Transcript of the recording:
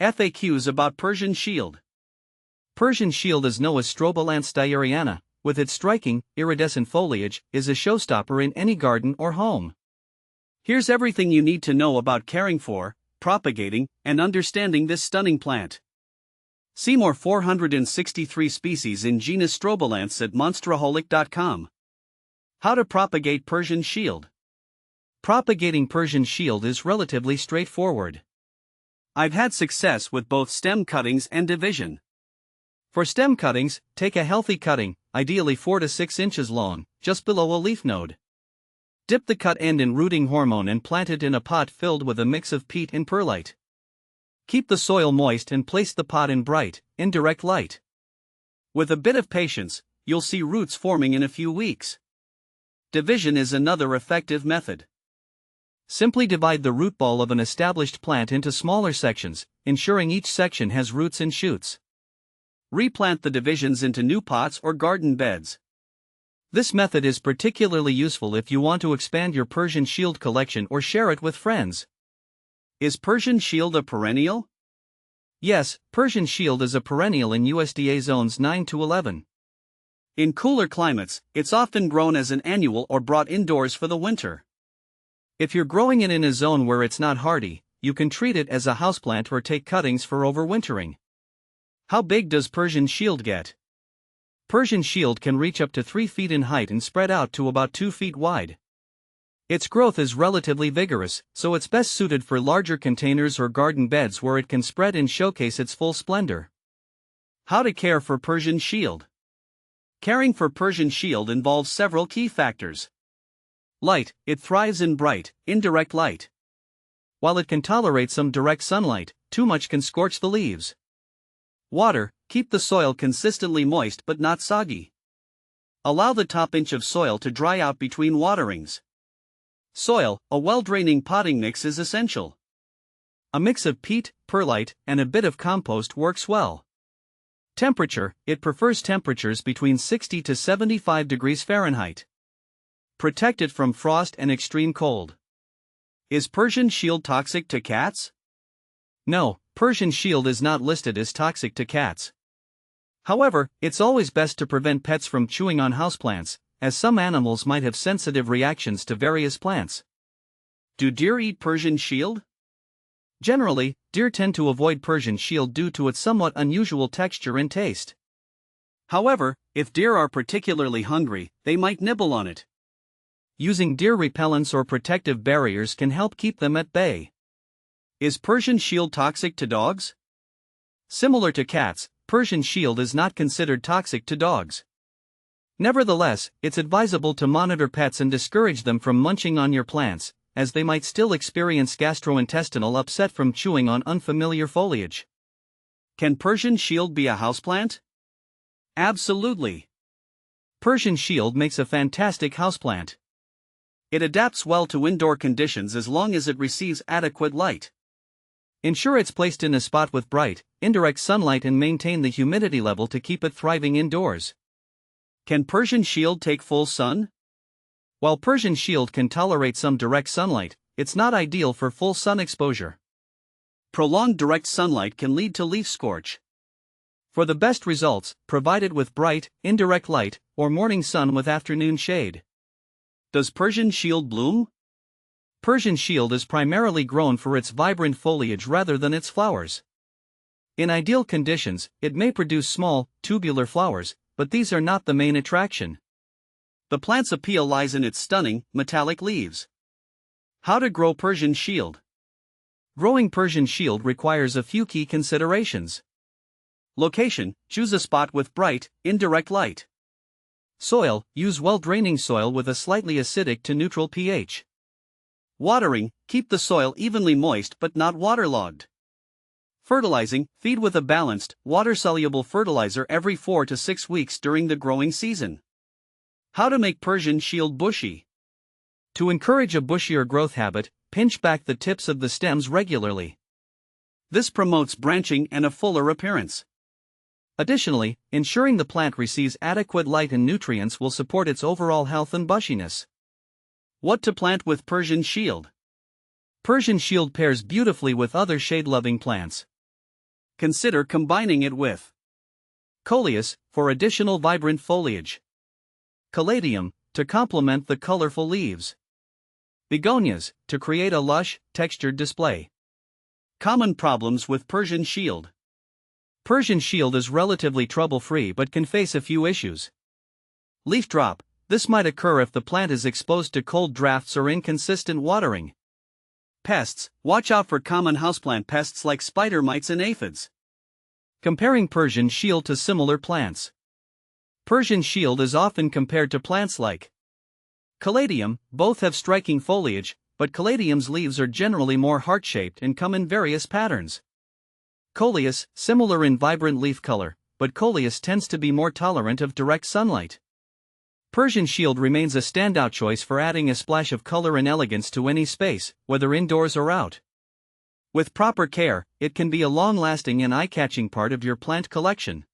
FAQs about Persian shield. Persian shield is known as Strobilanthes diariana, with its striking, iridescent foliage, is a showstopper in any garden or home. Here's everything you need to know about caring for, propagating, and understanding this stunning plant. See more 463 species in genus Strobilanthes at monsteraholic.com. How to propagate Persian shield. Propagating Persian shield is relatively straightforward. I've had success with both stem cuttings and division. For stem cuttings, take a healthy cutting, ideally 4 to 6 inches long, just below a leaf node. Dip the cut end in rooting hormone and plant it in a pot filled with a mix of peat and perlite. Keep the soil moist and place the pot in bright, indirect light. With a bit of patience, you'll see roots forming in a few weeks. Division is another effective method. Simply divide the root ball of an established plant into smaller sections, ensuring each section has roots and shoots. Replant the divisions into new pots or garden beds. This method is particularly useful if you want to expand your Persian shield collection or share it with friends. Is Persian shield a perennial? Yes, Persian shield is a perennial in USDA zones 9 to 11. In cooler climates, it's often grown as an annual or brought indoors for the winter. If you're growing it in a zone where it's not hardy, you can treat it as a houseplant or take cuttings for overwintering. How big does Persian shield get? Persian shield can reach up to 3 feet in height and spread out to about 2 feet wide. Its growth is relatively vigorous, so it's best suited for larger containers or garden beds where it can spread and showcase its full splendor. How to care for Persian shield. Caring for Persian shield involves several key factors. Light, it thrives in bright, indirect light. While it can tolerate some direct sunlight, too much can scorch the leaves. Water, keep the soil consistently moist but not soggy. Allow the top inch of soil to dry out between waterings. Soil, a well-draining potting mix is essential. A mix of peat, perlite, and a bit of compost works well. Temperature, it prefers temperatures between 60 to 75 degrees Fahrenheit. Protect it from frost and extreme cold. Is Persian shield toxic to cats? No, Persian shield is not listed as toxic to cats. However, it's always best to prevent pets from chewing on houseplants, as some animals might have sensitive reactions to various plants. Do deer eat Persian shield? Generally, deer tend to avoid Persian shield due to its somewhat unusual texture and taste. However, if deer are particularly hungry, they might nibble on it. Using deer repellents or protective barriers can help keep them at bay. Is Persian shield toxic to dogs? Similar to cats, Persian shield is not considered toxic to dogs. Nevertheless, it's advisable to monitor pets and discourage them from munching on your plants, as they might still experience gastrointestinal upset from chewing on unfamiliar foliage. Can Persian shield be a houseplant? Absolutely. Persian shield makes a fantastic houseplant. It adapts well to indoor conditions as long as it receives adequate light. Ensure it's placed in a spot with bright, indirect sunlight and maintain the humidity level to keep it thriving indoors. Can Persian shield take full sun? While Persian shield can tolerate some direct sunlight, it's not ideal for full sun exposure. Prolonged direct sunlight can lead to leaf scorch. For the best results, provide it with bright, indirect light, or morning sun with afternoon shade. Does Persian shield bloom? Persian shield is primarily grown for its vibrant foliage rather than its flowers. In ideal conditions, it may produce small, tubular flowers, but these are not the main attraction. The plant's appeal lies in its stunning, metallic leaves. How to grow Persian shield. Growing Persian shield requires a few key considerations. Location, choose a spot with bright, indirect light. Soil, use well-draining soil with a slightly acidic to neutral pH. Watering, keep the soil evenly moist but not waterlogged. Fertilizing, feed with a balanced, water-soluble fertilizer every 4 to 6 weeks during the growing season. How to make Persian shield bushy. To encourage a bushier growth habit, pinch back the tips of the stems regularly. This promotes branching and a fuller appearance. Additionally, ensuring the plant receives adequate light and nutrients will support its overall health and bushiness. What to plant with Persian shield? Persian shield pairs beautifully with other shade-loving plants. consider combining it with Coleus, for additional vibrant foliage. Caladium, to complement the colorful leaves. Begonias, to create a lush, textured display. Common problems with Persian shield. Persian shield is relatively trouble-free but can face a few issues. Leaf drop, this might occur if the plant is exposed to cold drafts or inconsistent watering. Pests, watch out for common houseplant pests like spider mites and aphids. Comparing Persian shield to similar plants. Persian shield is often compared to plants like Caladium. Both have striking foliage, but Caladium's leaves are generally more heart-shaped and come in various patterns. Coleus, similar in vibrant leaf color, but Coleus tends to be more tolerant of direct sunlight. Persian shield remains a standout choice for adding a splash of color and elegance to any space, whether indoors or out. With proper care, it can be a long-lasting and eye-catching part of your plant collection.